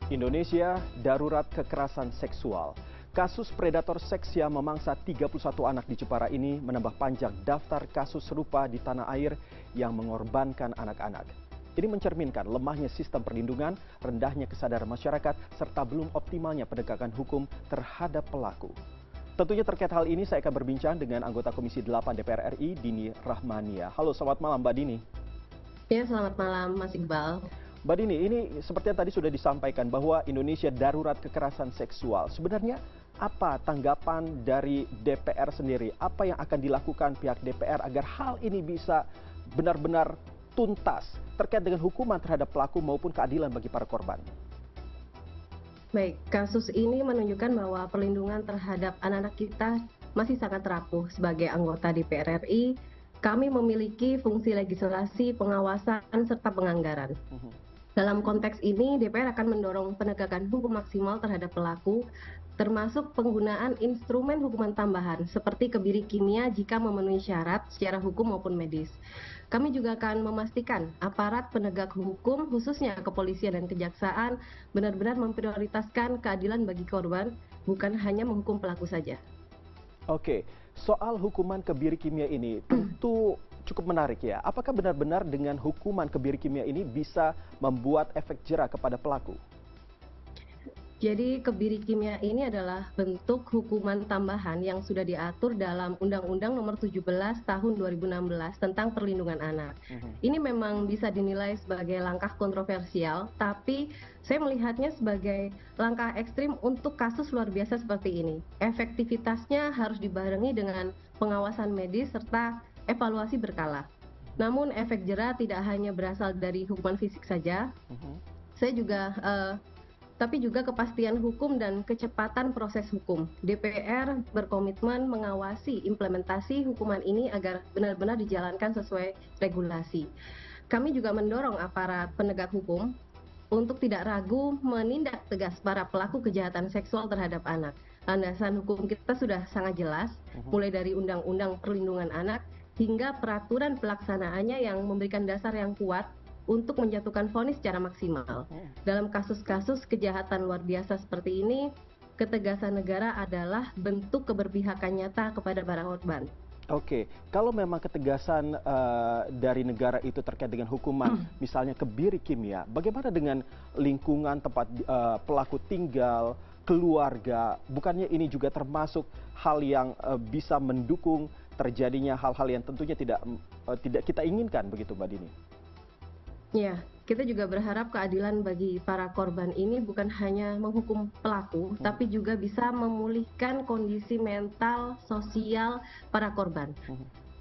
Indonesia darurat kekerasan seksual. Kasus predator seks yang memangsa 31 anak di Jepara ini menambah panjang daftar kasus serupa di tanah air yang mengorbankan anak-anak. Ini mencerminkan lemahnya sistem perlindungan, rendahnya kesadaran masyarakat, serta belum optimalnya penegakan hukum terhadap pelaku. Tentunya terkait hal ini saya akan berbincang dengan anggota Komisi 8 DPR RI, Dini Rahmania. Halo, selamat malam Mbak Dini. Ya, selamat malam Mas Iqbal. Mbak Dini, ini seperti yang tadi sudah disampaikan bahwa Indonesia darurat kekerasan seksual. Sebenarnya apa tanggapan dari DPR sendiri? Apa yang akan dilakukan pihak DPR agar hal ini bisa benar-benar tuntas terkait dengan hukuman terhadap pelaku maupun keadilan bagi para korban? Baik, kasus ini menunjukkan bahwa perlindungan terhadap anak-anak kita masih sangat rapuh. Sebagai anggota DPR RI, kami memiliki fungsi legislasi, pengawasan, serta penganggaran. Dalam konteks ini, DPR akan mendorong penegakan hukum maksimal terhadap pelaku, termasuk penggunaan instrumen hukuman tambahan seperti kebiri kimia jika memenuhi syarat secara hukum maupun medis. Kami juga akan memastikan aparat penegak hukum, khususnya kepolisian dan kejaksaan, benar-benar memprioritaskan keadilan bagi korban, bukan hanya menghukum pelaku saja. Oke, soal hukuman kebiri kimia ini tentu cukup menarik ya. Apakah benar-benar dengan hukuman kebiri kimia ini bisa membuat efek jera kepada pelaku? Jadi kebiri kimia ini adalah bentuk hukuman tambahan yang sudah diatur dalam Undang-Undang Nomor 17 Tahun 2016 tentang Perlindungan Anak. Ini memang bisa dinilai sebagai langkah kontroversial, tapi saya melihatnya sebagai langkah ekstrim untuk kasus luar biasa seperti ini. Efektivitasnya harus dibarengi dengan pengawasan medis serta evaluasi berkala. Namun efek jera tidak hanya berasal dari hukuman fisik saja. Tapi juga kepastian hukum dan kecepatan proses hukum. DPR berkomitmen mengawasi implementasi hukuman ini agar benar-benar dijalankan sesuai regulasi. Kami juga mendorong aparat penegak hukum untuk tidak ragu menindak tegas para pelaku kejahatan seksual terhadap anak. Landasan hukum kita sudah sangat jelas, mulai dari Undang-Undang Perlindungan Anak hingga peraturan pelaksanaannya yang memberikan dasar yang kuat untuk menjatuhkan vonis secara maksimal. Dalam kasus-kasus kejahatan luar biasa seperti ini, ketegasan negara adalah bentuk keberpihakan nyata kepada para korban. Oke, kalau memang ketegasan dari negara itu terkait dengan hukuman, misalnya kebiri kimia, bagaimana dengan lingkungan tempat pelaku tinggal, keluarga? Bukannya ini juga termasuk hal yang bisa mendukung terjadinya hal-hal yang tentunya tidak kita inginkan, begitu Mbak Dini? Ya, kita juga berharap keadilan bagi para korban ini bukan hanya menghukum pelaku, tapi juga bisa memulihkan kondisi mental, sosial para korban.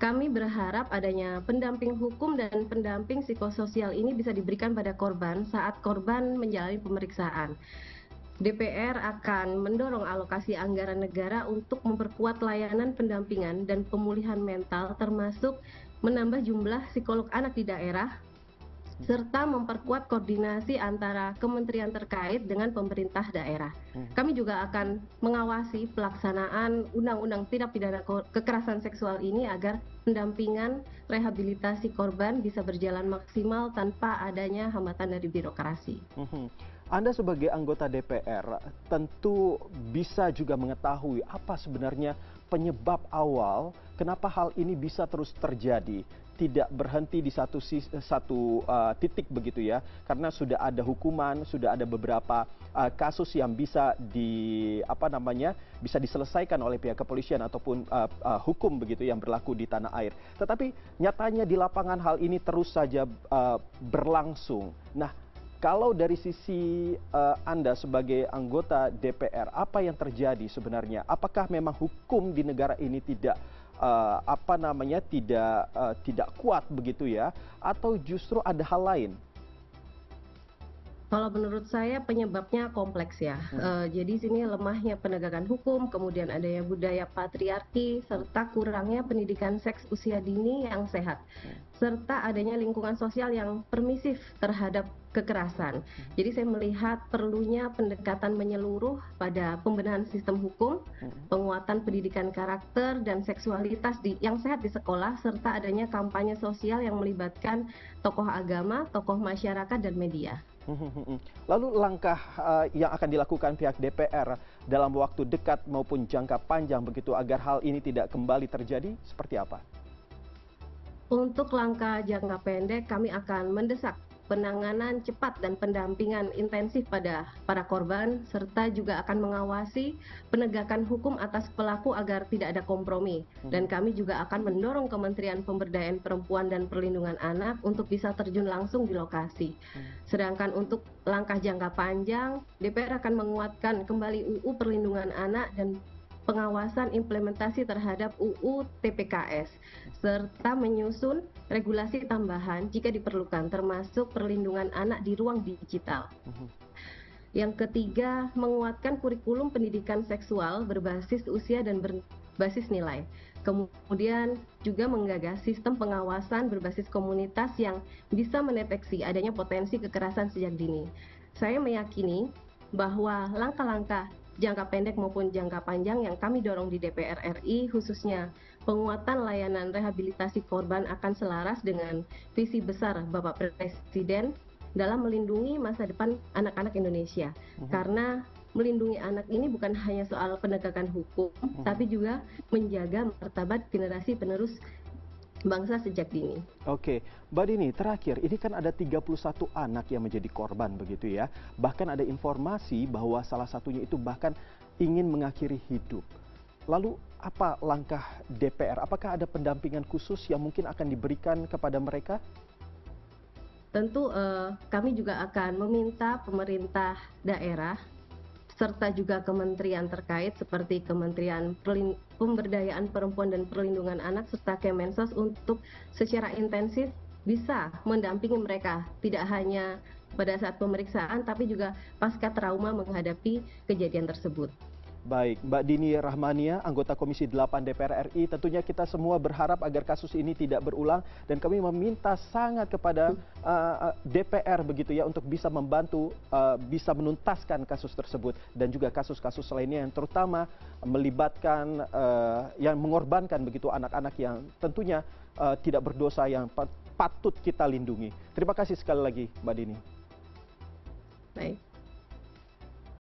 Kami berharap adanya pendamping hukum dan pendamping psikososial ini bisa diberikan pada korban saat korban menjalani pemeriksaan. DPR akan mendorong alokasi anggaran negara untuk memperkuat layanan pendampingan dan pemulihan mental, termasuk menambah jumlah psikolog anak di daerah, serta memperkuat koordinasi antara kementerian terkait dengan pemerintah daerah. Kami juga akan mengawasi pelaksanaan Undang-Undang Tindak Pidana Kekerasan Seksual ini agar pendampingan rehabilitasi korban bisa berjalan maksimal tanpa adanya hambatan dari birokrasi. Anda sebagai anggota DPR tentu bisa juga mengetahui apa sebenarnya penyebab awal kenapa hal ini bisa terus terjadi. Tidak berhenti di satu titik begitu ya, karena sudah ada hukuman, sudah ada beberapa kasus yang bisa bisa diselesaikan oleh pihak kepolisian ataupun hukum begitu yang berlaku di tanah air. Tetapi nyatanya di lapangan hal ini terus saja berlangsung. Nah, kalau dari sisi Anda sebagai anggota DPR, apa yang terjadi sebenarnya? Apakah memang hukum di negara ini tidak tidak kuat begitu ya, atau justru ada hal lain? Kalau menurut saya penyebabnya kompleks ya. Jadi sini lemahnya penegakan hukum, kemudian adanya budaya patriarki, serta kurangnya pendidikan seks usia dini yang sehat, serta adanya lingkungan sosial yang permisif terhadap kekerasan. Jadi saya melihat perlunya pendekatan menyeluruh pada pembenahan sistem hukum, penguatan pendidikan karakter dan seksualitas yang sehat di sekolah, serta adanya kampanye sosial yang melibatkan tokoh agama, tokoh masyarakat, dan media. Lalu langkah yang akan dilakukan pihak DPR dalam waktu dekat maupun jangka panjang begitu agar hal ini tidak kembali terjadi seperti apa? Untuk langkah jangka pendek, kami akan mendesak penanganan cepat dan pendampingan intensif pada para korban, serta juga akan mengawasi penegakan hukum atas pelaku agar tidak ada kompromi. Dan kami juga akan mendorong Kementerian Pemberdayaan Perempuan dan Perlindungan Anak untuk bisa terjun langsung di lokasi. Sedangkan untuk langkah jangka panjang, DPR akan menguatkan kembali UU Perlindungan Anak dan pengawasan implementasi terhadap UU TPKS, serta menyusun regulasi tambahan jika diperlukan, termasuk perlindungan anak di ruang digital. Yang ketiga, menguatkan kurikulum pendidikan seksual berbasis usia dan berbasis nilai. Kemudian juga menggagas sistem pengawasan berbasis komunitas yang bisa mendeteksi adanya potensi kekerasan sejak dini. Saya meyakini bahwa langkah-langkah jangka pendek maupun jangka panjang yang kami dorong di DPR RI, khususnya penguatan layanan rehabilitasi korban, akan selaras dengan visi besar Bapak Presiden dalam melindungi masa depan anak-anak Indonesia. Karena melindungi anak ini bukan hanya soal penegakan hukum, tapi juga menjaga martabat generasi penerus bangsa sejak dini. Oke, Mbak Dini, terakhir, ini kan ada 31 anak yang menjadi korban begitu ya. Bahkan ada informasi bahwa salah satunya itu bahkan ingin mengakhiri hidup. Lalu apa langkah DPR? Apakah ada pendampingan khusus yang mungkin akan diberikan kepada mereka? Tentu kami juga akan meminta pemerintah daerah serta juga kementerian terkait seperti Kementerian Pemberdayaan Perempuan dan Perlindungan Anak serta Kemensos untuk secara intensif bisa mendampingi mereka, tidak hanya pada saat pemeriksaan tapi juga pasca trauma menghadapi kejadian tersebut. Baik, Mbak Dini Rahmania, anggota Komisi 8 DPR RI, tentunya kita semua berharap agar kasus ini tidak berulang dan kami meminta sangat kepada DPR begitu ya untuk bisa membantu, bisa menuntaskan kasus tersebut dan juga kasus-kasus lainnya yang terutama melibatkan, yang mengorbankan begitu anak-anak yang tentunya tidak berdosa yang patut kita lindungi. Terima kasih sekali lagi, Mbak Dini. Baik.